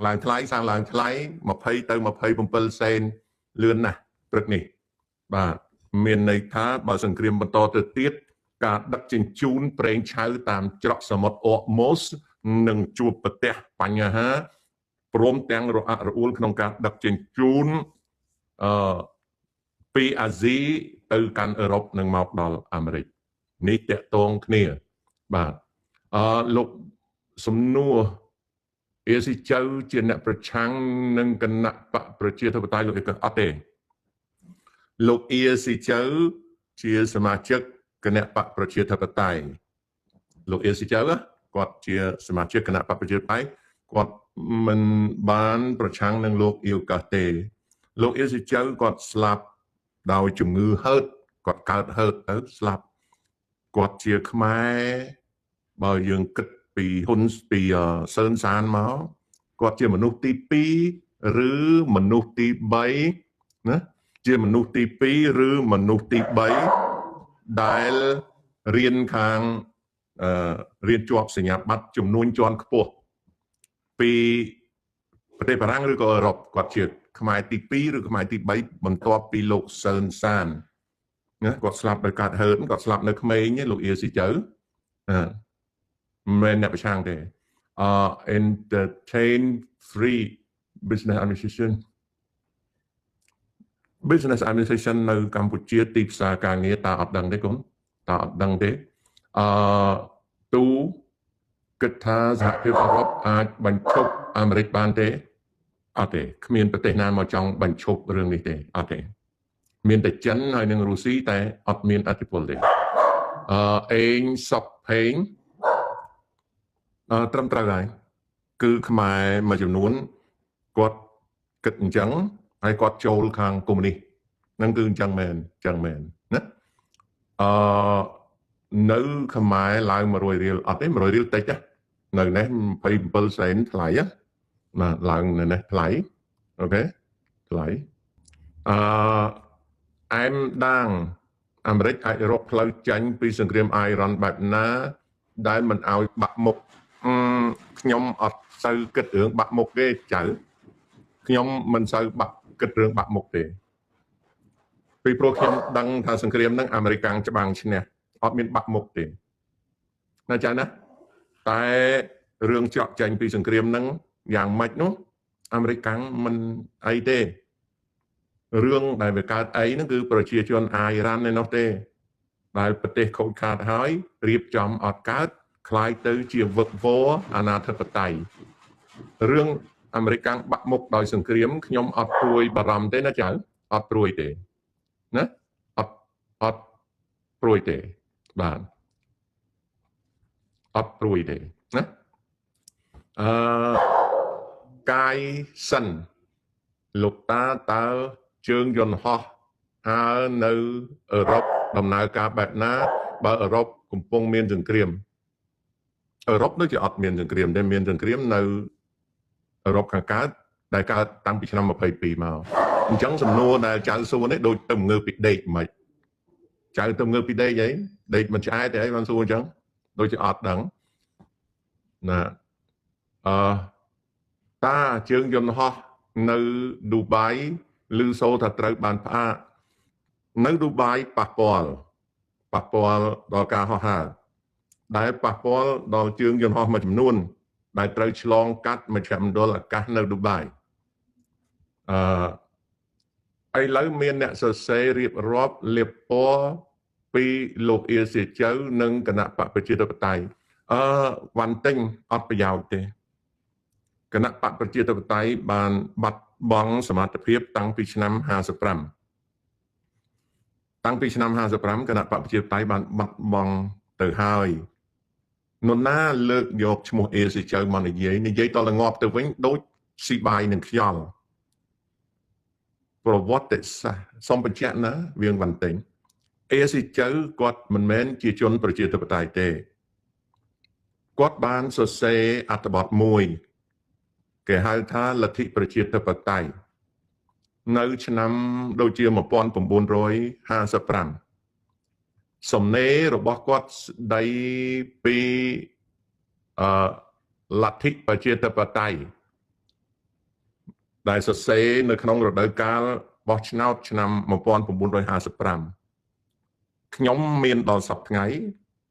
ឡើងថ្លៃសាំងឡើងថ្លៃ20ទៅ27សេនលឿនណាស់ព្រឹកនេះបាទមានន័យថាបើសង្គ្រាមបន្តទៅទៀតការដឹកជញ្ជូនប្រេងឆៅតាមច្រកសមុទ្រអូម៉ូសនឹងជួបប្រទះបញ្ហាព្រមទាំងរអាក់រអួលក្នុងការដឹកជញ្ជូនពីអាស៊ីទៅកាន់អឺរ៉ុបនិងមកដល់អាមេរិកនេះតកតងគ្នាបាទលោកសំណួរអេស៊ីចៅជាអ្នកប្រឆាំងនឹងគណៈបកប្រជាធិបតេយ្យលោកអត់ទេលោកអេស៊ីចៅជាសមាជិកគណៈបកប្រជាធិបតេយ្យលោកអេស៊ីចៅគាត់ជាសមាជិកគណៈបកប្រជាធិបតេយ្យគាត់មិនបានប្រឆាំងនឹងលោកអ៊ីវកាសទេលោកអេស៊ីចៅគាត់ស្លាប់ដោយជំងឺហឺតគាត់កើតហឺតទៅស្លាប់គាត់ជាខ្មែរបើយើងគិតពីហ៊ុនពីសឿនសានមកគាត់ជាមនុស្សទី2ឬមនុស្សទី3ណាជាមនុស្សទី2ឬមនុស្សទី3ដែលរៀនខាងរៀនជាប់សញ្ញាបត្រចំនួនជាន់ខ្ពស់ពីប្រទេសបារាំងឬក៏អឺរ៉ុបគាត់ជាខ្មែរទី2ឬខ្មែរទី3បន្ទាប់ពីលោកសឿនសានណាគាត់ស្លាប់ដោយកើតហឺតគាត់ស្លាប់នៅក្មេងលោកអ៊ីស៊ីចៅមិនអ្នកប្រឆាំងទេentertain free business administration នៅកម្ពុជាទីផ្សារការងារតើអត់ដឹងទេកូនតើអត់ដឹងទេទូគិតថាសហភាពអឺរ៉ុបអាចបញ្ឈប់អាមេរិកបានទេអត់ទេគ្មានប្រទេសណាមកចង់បញ្ឈប់រឿងនេះទេអត់ទេមានតែចិនហើយនិងរុស្ស៊ីតែអត់មានអធិបុលទេអេងសុកផេងត្រឹមត្រូវហើយគឺខ្មែរមួយចំនួនគាត់គិតអញ្ចឹងហើយគាត់ចូលខាងកុម្មុយនីសហ្នឹងគឺអញ្ចឹងមែនណានៅខ្មែរឡើង100រៀលអត់ទេ100រៀលតិចនៅនេះ27សេនថ្លៃបាទឡើងនៅនេះថ្លៃអូខេថ្លៃអែមដាងអាមេរិកអាចរកផ្លូវចាញ់ពីសង្គ្រាមអ៊ៃរ៉ុនបែបណាដែលមិនឲ្យបាក់មុខខ្ញុំអត់សូវគិតរឿងបាក់មុខទេចៅខ្ញុំមិនសូវគិតរឿងបាក់មុខទេពីព្រោះខ្ញុំដឹងថាសង្គ្រាមហ្នឹងអាមេរិកច្បាំងឈ្នះអត់មានបាក់មុខទេណាចៅណាតែរឿងច្រកចាញ់ពីសង្គ្រាមហ្នឹងយ៉ាងម៉េចនោះអាមេរិកមិនអីទេរឿងដែលវាកើតអីហ្នឹងគឺប្រជាជនអ៊ីរ៉ានឯនោះទេដែលប្រទេសខូចខាតហើយរៀបចំអត់កើតคล้ายទៅជាវឹកវរអាណាធិបតេយ្យរឿងអាមេរិកបាក់មុខដោយសង្គ្រាមខ្ញុំអត់ព្រួយបារម្ភទេណាចៅអត់ព្រួយទេណាអត់ព្រួយទេបាទអត់ព្រួយទេណាកាយសិនលោកតាតើជើងយន្តហោះហើរនៅអឺរ៉ុបដំណើរការបែបណាបើអឺរ៉ុបកំពុងមានសង្គ្រាមអឺរ៉ុបដូចជាអត់មានសង្គ្រាមទេមានសង្គ្រាមនៅអឺរ៉ុបខាងកើតដែលកើតតាំងពីឆ្នាំ22មកអញ្ចឹងសំណួរដែលចៅសួរនេះដូចទៅងើបពីដេកមិនចៅទៅងើបពីដេកអីដេកមិនឆ្អែតទេអីបានសួរអញ្ចឹងដូចជាអត់ដឹងណាតាជើងយន្តហោះនៅឌូបៃឬសូថាត្រូវបានផ្អាកនៅឌូបៃប៉ះពាល់ដល់ការហោះហើរដែលប៉ះពាល់ដល់ជើងយន្តហោះមួយចំនួនដែលត្រូវឆ្លងកាត់មជ្ឈមណ្ឌលអាកាសនៅឌូបៃឥឡូវមានអ្នកសរសេររៀបរាប់លៀបពណ៌ពីលោកអ៊ីសៀចៅនិងគណៈបកប្រជាធិបតេយ្យវ៉ាន់ទិញអត់ប្រយោជន៍ទេគណៈបកប្រជាធិបតេយ្យបានបាត់បង់សមត្ថភាពតាំងពីឆ្នាំ55តាំងពីឆ្នាំ55គណៈបកប្រជាធិបតេយ្យបានបាត់បង់ទៅហើយនរណាលើកយកឈ្មោះអេស៊ីចៅមកនិយាយតល្ងាប់ទៅវិញដូចស៊ីបាយនឹងខ្យល់ប្រវត្តិសាស្ត្រសំបញ្ជាក់ណាវៀងវ៉ាន់ទិញអេស៊ីចៅគាត់មិនមែនជាជនប្រជាធិបតេយ្យទេគាត់បានសរសេរអត្ថបទមួយគេហៅថាលទ្ធិប្រជាធិបតេយ្យនៅឆ្នាំដូចជា1955សំណេររបស់គាត់ស្ដីពីលទ្ធិប្រជាធិបតេយ្យ ដែលសរសេរនៅក្នុងរដូវកាលបោះឆ្នោតឆ្នាំ1955ខ្ញុំមានដល់សប្តាហ៍ថ្ងៃ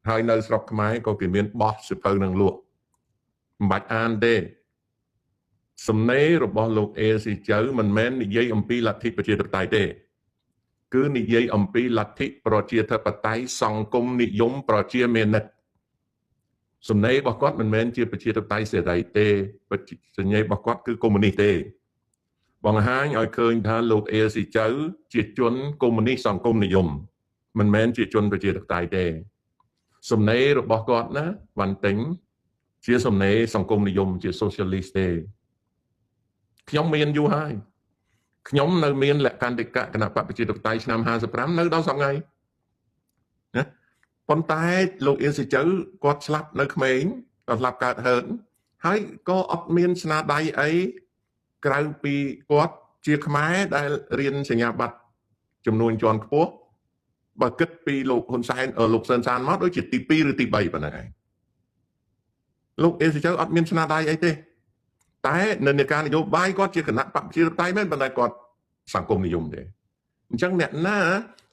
ហើយនៅស្រុកខ្មែរក៏គេមានបោះសិភៅនឹងលក់មិនបាច់អានទេសំណេររបស់លោកអេស៊ីចៅមិនមែននិយាយអំពីលទ្ធិប្រជាធិបតេយ្យទេគឺនិយាយអំពីលទ្ធិប្រជាធិបតេយ្យសង្គមនិយមប្រជាមានិតសំណេររបស់គាត់មិនមែនជាប្រជាធិបតេយ្យសេរីទេសញ្ញារបស់គាត់គឺកុម្មុយនីសទេបង្ហាញឲ្យឃើញថាលោកអេស៊ីចៅជាជនកុម្មុយនីសសង្គមនិយមមិនមែនជាជនប្រជាធិបតេយ្យទេសំណេររបស់គាត់ណាបានទិញជាសំណេរសង្គមនិយមជា socialist ទេខ្ញុំមានយូរហើយខ្ញុំនៅមានលក្ខន្តិកៈគណៈបកប្រជាធិបតេយ្យឆ្នាំ55នៅដល់សប្តាហ៍ណាប៉ុន្តែលោកអេស៊ីចៅគាត់ស្លាប់នៅក្មេងគាត់ស្លាប់កើតហឺតហើយក៏អត់មានស្នាដៃអីក្រៅពីគាត់ជាខ្មែរដែលរៀនសញ្ញាបត្រចំនួនជាន់ខ្ពស់បើគិតពីលោកហ៊ុនសែនលោកសឿនសានមកដូចជាទី2ឬទី3ប៉ុណ្ណឹងឯងលោកអេស៊ីចៅអត់មានស្នាដៃអីទេតែនៅនៃការនយោបាយគាត់ជាគណៈបកប្រជាធិបតេយ្យមែនប៉ុន្តែគាត់សង្គមនិយមទេអញ្ចឹងអ្នកណា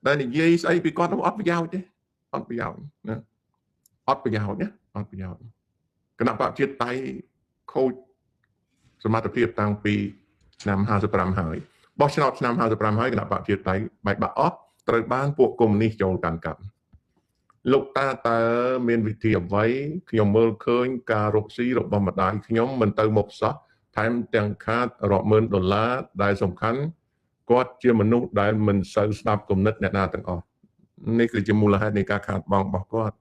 ដែលនិយាយស្អីពីគាត់នោះអត់ប្រយោជន៍ទេអត់ប្រយោជន៍ណាអត់ប្រយោជន៍ណាអត់ប្រយោជន៍គណៈបកប្រជាធិបតេយ្យខូចសមត្ថភាពតាំងពីឆ្នាំ55ហើយបោះឆ្នោតឆ្នាំ55ហើយគណៈបកប្រជាធិបតេយ្យបែកបាក់អស់ត្រូវបានពួកកុម្មុយនីសចូលកាន់កាប់លោកតាតើមានវិធីអ្វីខ្ញុំមើលឃើញការរកស៊ីរបស់ម្ដាយខ្ញុំមិនទៅមុខសោះថែមទាំងខាតរាប់ម៉ឺនដុល្លារដែលសំខាន់គាត់ជាមនុស្សដែលមិនសូវស្ដាប់គំនិតអ្នកណាទាំងអស់នេះគឺជាមូលហេតុនៃការខាតបង់របស់គាត់